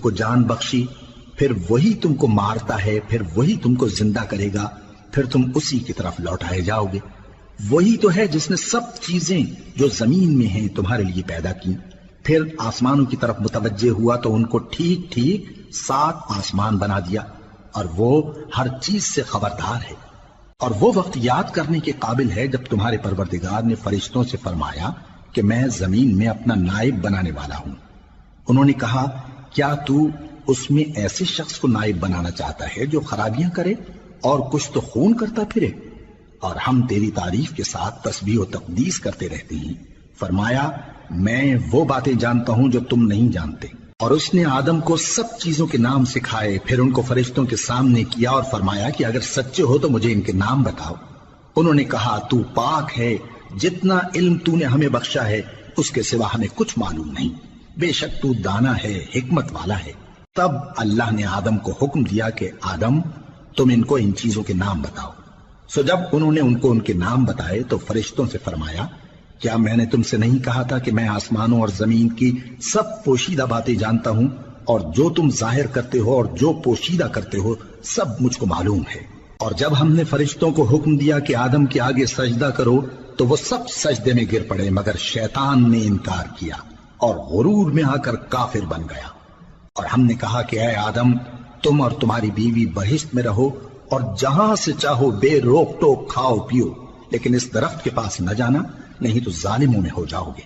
کو جان بخشی، پھر وہی تم کو مارتا ہے، پھر وہی تم کو زندہ کرے گا، پھر تم اسی کی طرف لوٹائے جاؤ گے۔ وہی تو ہے جس نے سب چیزیں جو زمین میں ہیں تمہارے لیے پیدا کی، پھر آسمانوں کی طرف متوجہ ہوا تو ان کو ٹھیک ٹھیک 7 آسمان بنا دیا، اور وہ ہر چیز سے خبردار ہے۔ اور وہ وقت یاد کرنے کے قابل ہے جب تمہارے پروردگار نے فرشتوں سے فرمایا کہ میں زمین میں اپنا نائب بنانے والا ہوں۔ انہوں نے کہا کیا تو اس میں ایسے شخص کو نائب بنانا چاہتا ہے جو خرابیاں کرے اور کچھ تو خون کرتا پھرے؟ اور ہم تیری تعریف کے ساتھ تسبیح و تقدیس کرتے رہتے ہیں۔ فرمایا میں وہ باتیں جانتا ہوں جو تم نہیں جانتے۔ اور اس نے آدم کو سب چیزوں کے نام سکھائے، پھر ان کو فرشتوں کے سامنے کیا اور فرمایا کہ اگر سچے ہو تو مجھے ان کے نام بتاؤ۔ انہوں نے کہا تو پاک ہے، جتنا علم تو نے ہمیں بخشا ہے اس کے سوا ہمیں کچھ معلوم نہیں، بے شک تو دانا ہے، حکمت والا ہے۔ تب اللہ نے آدم کو حکم دیا کہ آدم تم ان کو ان چیزوں کے نام بتاؤ۔ سو جب انہوں نے ان کو ان کے نام بتائے تو فرشتوں سے فرمایا کیا میں نے تم سے نہیں کہا تھا کہ میں آسمانوں اور زمین کی سب پوشیدہ باتیں جانتا ہوں، اور جو تم ظاہر کرتے ہو اور جو پوشیدہ کرتے ہو سب مجھ کو معلوم ہے۔ اور جب ہم نے فرشتوں کو حکم دیا کہ آدم کے آگے سجدہ کرو تو وہ سب سجدے میں گر پڑے مگر شیطان نے انکار کیا اور غرور میں آ کر کافر بن گیا۔ اور ہم نے کہا کہ اے آدم تم اور تمہاری بیوی بہشت میں رہو اور جہاں سے چاہو بے روک ٹوک کھاؤ پیو، لیکن اس درخت کے پاس نہ جانا نہیں تو ظالموں میں ہو جاؤ گے۔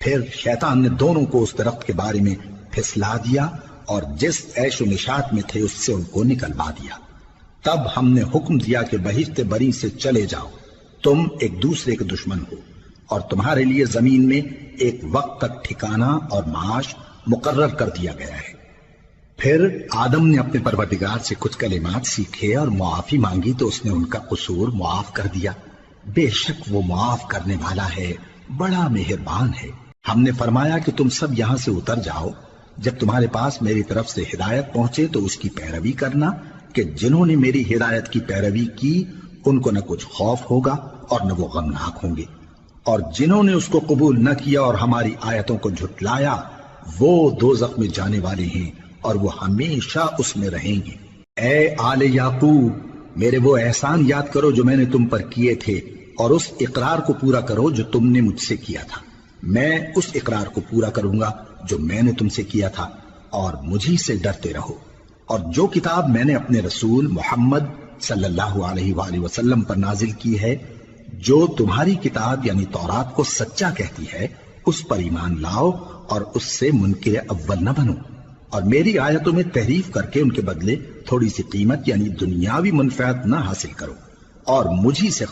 پھر شیطان نے دونوں کو اس درخت کے بارے میں پھسلا دیا اور جس عیش و نشاط میں تھے اس سے ان کو نکلوا دیا۔ تب ہم نے حکم دیا کہ بہشت بری سے چلے جاؤ، تم ایک دوسرے کے دشمن ہو، اور تمہارے لیے زمین میں ایک وقت تک ٹھکانہ اور معاش مقرر کر دیا گیا ہے۔ پھر آدم نے اپنے پروردگار سے کچھ کلمات سیکھے اور معافی مانگی تو اس نے ان کا قصور معاف کر دیا۔ بے شک وہ معاف کرنے والا ہے، بڑا مہربان ہے۔ ہم نے فرمایا کہ تم سب یہاں سے اتر جاؤ، جب تمہارے پاس میری طرف سے ہدایت پہنچے تو اس کی پیروی کرنا کہ جنہوں نے میری ہدایت کی پیروی کی ان کو نہ کچھ خوف ہوگا اور نہ وہ غمناک ہوں گے، اور جنہوں نے اس کو قبول نہ کیا اور ہماری آیتوں کو جھٹلایا وہ دوزخ میں جانے والے ہیں اور وہ ہمیشہ اس میں رہیں گے۔ اے آل یعقوب میرے وہ احسان یاد کرو جو میں نے تم پر کیے تھے، اور اس اقرار کو پورا کرو جو تم نے مجھ سے کیا تھا۔ میں اس اقرار کو پورا کروں گا جو میں نے تم سے کیا تھا، اور مجھی سے ڈرتے رہو۔ اور جو کتاب میں نے اپنے رسول محمد صلی اللہ علیہ وآلہ وسلم پر نازل کی ہے، جو تمہاری کتاب یعنی تورات کو سچا کہتی ہے، اس پر ایمان لاؤ اور اس سے منکر اول نہ بنو، اور میری آیتوں میں تحریف کر کے ان کے بدلے تھوڑی سی قیمت یعنی دنیاوی منفعت نہ حاصل کرو، اور مجھی سے